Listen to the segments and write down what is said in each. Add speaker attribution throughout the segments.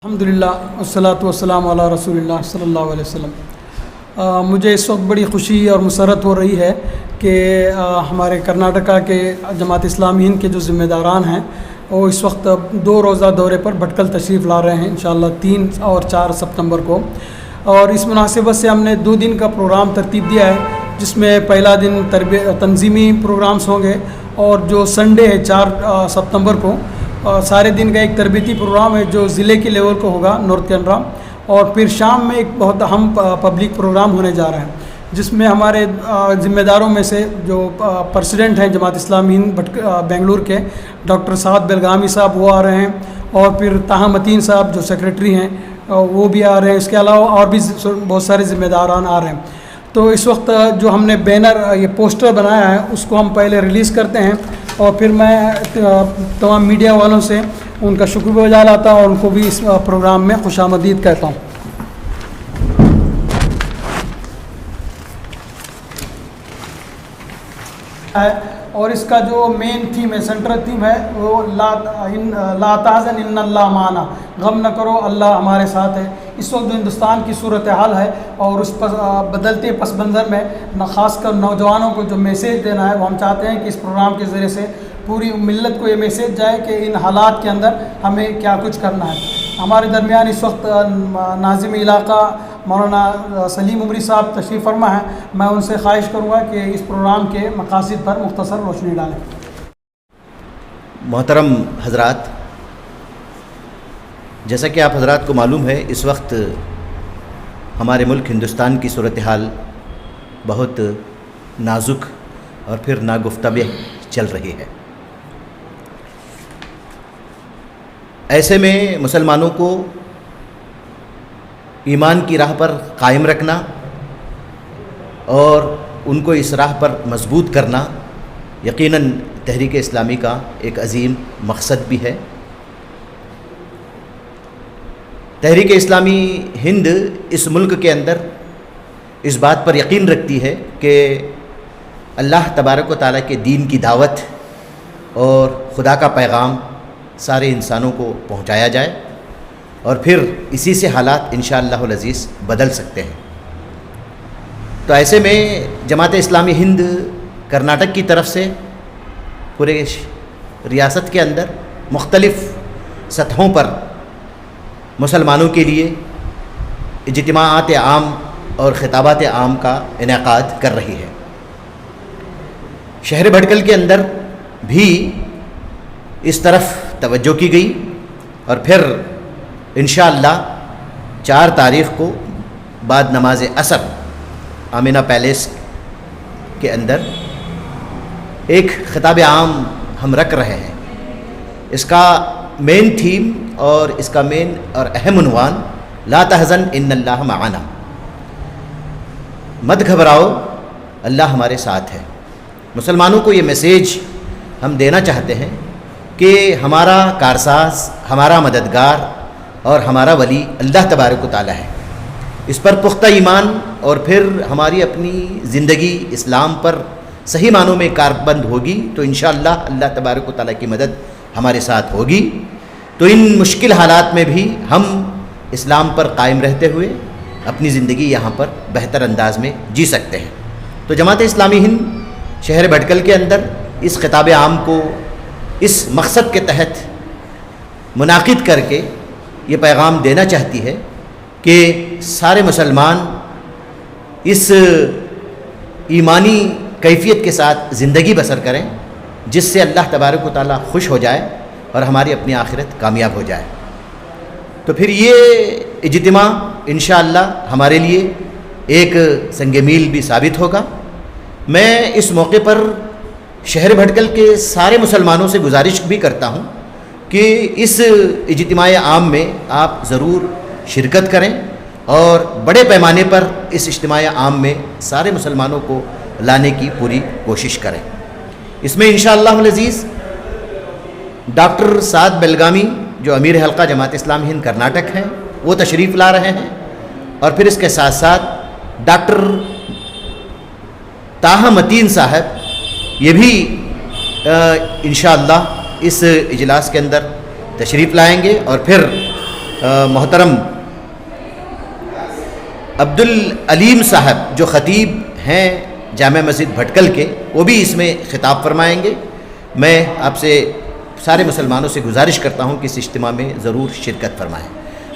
Speaker 1: الحمدللہ والصلاۃ والسلام علی رسول اللہ صلی اللہ علیہ وسلم۔ مجھے اس وقت بڑی خوشی اور مسرت ہو رہی ہے کہ ہمارے کرناٹکا کے جماعت اسلامی ہند کے جو ذمہ داران ہیں وہ اس وقت 2 روزہ دورے پر بھٹکل تشریف لا رہے ہیں انشاءاللہ 3 اور 4 ستمبر کو، اور اس مناسبت سے ہم نے 2 دن کا پروگرام ترتیب دیا ہے، جس میں پہلا دن تنظیمی پروگرامز ہوں گے، اور جو سنڈے ہے 4 ستمبر کو سارے دن کا ایک تربیتی پروگرام ہے جو ضلع کے لیول کو ہوگا نارتھ کینرا، اور پھر شام میں ایک بہت اہم پبلک پروگرام ہونے جا رہا ہے جس میں ہمارے ذمہ داروں میں سے جو پریزیڈنٹ ہیں جماعت اسلامی ہند بنگلور کے ڈاکٹر سعد بلگامی صاحب وہ آ رہے ہیں، اور پھر طاہا متین صاحب جو سیکریٹری ہیں وہ بھی آ رہے ہیں، اس کے علاوہ اور بھی بہت سارے ذمہ داران آ رہے ہیں۔ تو اس وقت جو ہم نے بینر یہ پوسٹر بنایا ہے اس کو ہم پہلے ریلیز کرتے ہیں، اور پھر میں تمام میڈیا والوں سے ان کا شکر گزار لاتا ہوں اور ان کو بھی اس پروگرام میں خوش آمدید کہتا ہوں۔ اور اس کا جو مین تھیم ہے، سینٹرل تھیم ہے وہ لا تحزن ان اللہ معنا، غم نہ کرو اللہ ہمارے ساتھ ہے۔ اس وقت جو ہندوستان کی صورتحال ہے اور اس بدلتے پس منظر میں خاص کر نوجوانوں کو جو میسیج دینا ہے وہ ہم چاہتے ہیں کہ اس پروگرام کے ذریعے سے پوری ملت کو یہ میسیج جائے کہ ان حالات کے اندر ہمیں کیا کچھ کرنا ہے۔ ہمارے درمیان اس وقت ناظم علاقہ مولانا سلیم عمری صاحب تشریف فرما ہے، میں ان سے خواہش کروں گا کہ اس پروگرام کے مقاصد پر مختصر روشنی ڈالیں۔
Speaker 2: محترم حضرات، جیسا کہ آپ حضرات کو معلوم ہے اس وقت ہمارے ملک ہندوستان کی صورتحال بہت نازک اور پھر ناگفتہ چل رہی ہے۔ ایسے میں مسلمانوں کو ایمان کی راہ پر قائم رکھنا اور ان کو اس راہ پر مضبوط کرنا یقیناً تحریک اسلامی کا ایک عظیم مقصد بھی ہے۔ تحریک اسلامی ہند اس ملک کے اندر اس بات پر یقین رکھتی ہے کہ اللہ تبارک و تعالیٰ کے دین کی دعوت اور خدا کا پیغام سارے انسانوں کو پہنچایا جائے، اور پھر اسی سے حالات انشاءاللہ العزیز بدل سکتے ہیں۔ تو ایسے میں جماعت اسلامی ہند کرناٹک کی طرف سے پورے ریاست کے اندر مختلف سطحوں پر مسلمانوں کے لیے اجتماعات عام اور خطابات عام کا انعقاد کر رہی ہے۔ شہر بھٹکل کے اندر بھی اس طرف توجہ کی گئی، اور پھر انشاءاللہ 4 تاریخ کو بعد نماز عصر آمینہ پیلیس کے اندر ایک خطاب عام ہم رکھ رہے ہیں۔ اس کا مین تھیم اور اس کا مین اور اہم عنوان لا تحزن ان اللہ معنا، مت گھبراؤ اللہ ہمارے ساتھ ہے۔ مسلمانوں کو یہ میسیج ہم دینا چاہتے ہیں کہ ہمارا کارساز، ہمارا مددگار اور ہمارا ولی اللہ تبارک و تعالیٰ ہے۔ اس پر پختہ ایمان اور پھر ہماری اپنی زندگی اسلام پر صحیح معنوں میں کاربند ہوگی تو انشاءاللہ اللہ تبارک و تعالیٰ کی مدد ہمارے ساتھ ہوگی۔ تو ان مشکل حالات میں بھی ہم اسلام پر قائم رہتے ہوئے اپنی زندگی یہاں پر بہتر انداز میں جی سکتے ہیں۔ تو جماعت اسلامی ہند شہر بھٹکل کے اندر اس خطاب عام کو اس مقصد کے تحت منعقد کر کے یہ پیغام دینا چاہتی ہے کہ سارے مسلمان اس ایمانی کیفیت کے ساتھ زندگی بسر کریں جس سے اللہ تبارک و تعالیٰ خوش ہو جائے اور ہماری اپنی آخرت کامیاب ہو جائے۔ تو پھر یہ اجتماع انشاءاللہ ہمارے لیے ایک سنگ میل بھی ثابت ہوگا۔ میں اس موقع پر شہر بھٹکل کے سارے مسلمانوں سے گزارش بھی کرتا ہوں کہ اس اجتماع عام میں آپ ضرور شرکت کریں اور بڑے پیمانے پر اس اجتماع عام میں سارے مسلمانوں کو لانے کی پوری کوشش کریں۔ اس میں انشاءاللہ العزیز ڈاکٹر سعد بلگامی جو امیر حلقہ جماعت اسلامی ہند کرناٹک ہیں وہ تشریف لا رہے ہیں، اور پھر اس کے ساتھ ساتھ ڈاکٹر طاہا متین صاحب یہ بھی انشاءاللہ اس اجلاس کے اندر تشریف لائیں گے، اور پھر محترم عبدالعلیم صاحب جو خطیب ہیں جامع مسجد بھٹکل کے، وہ بھی اس میں خطاب فرمائیں گے۔ میں آپ سے سارے مسلمانوں سے گزارش کرتا ہوں کہ اس اجتماع میں ضرور شرکت فرمائیں،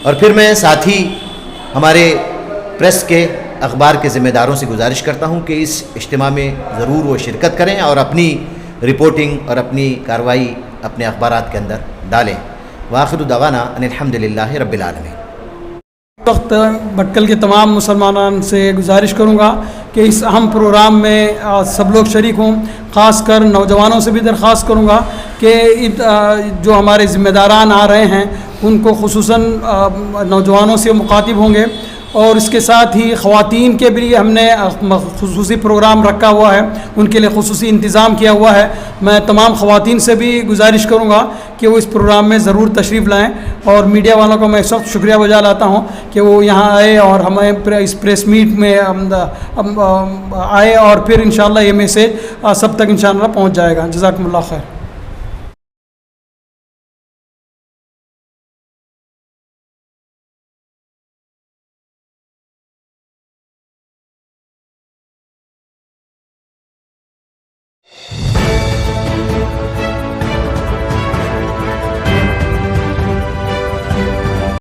Speaker 2: اور پھر میں ساتھ ہی ہمارے پریس کے اخبار کے ذمہ داروں سے گزارش کرتا ہوں کہ اس اجتماع میں ضرور وہ شرکت کریں اور اپنی رپورٹنگ اور اپنی کارروائی اپنے اخبارات کے اندر ڈالیں۔ وآخر دعوانا ان الحمدللہ رب العالمین۔
Speaker 1: وقت بھٹکل کے تمام مسلمانوں سے گزارش کروں گا کہ اس اہم پروگرام میں سب لوگ شریک ہوں، خاص کر نوجوانوں سے بھی درخواست کروں گا کہ جو ہمارے ذمہ داران آ رہے ہیں ان کو خصوصاً نوجوانوں سے مخاطب ہوں گے، اور اس کے ساتھ ہی خواتین کے بھی ہم نے خصوصی پروگرام رکھا ہوا ہے، ان کے لیے خصوصی انتظام کیا ہوا ہے۔ میں تمام خواتین سے بھی گزارش کروں گا کہ وہ اس پروگرام میں ضرور تشریف لائیں، اور میڈیا والوں کو میں اس وقت شکریہ بجا لاتا ہوں کہ وہ یہاں آئے اور ہمیں اس پریس میٹ میں آئے، اور پھر انشاءاللہ یہ میسیج سب تک انشاءاللہ پہنچ جائے گا۔ جزاکم اللہ خیر۔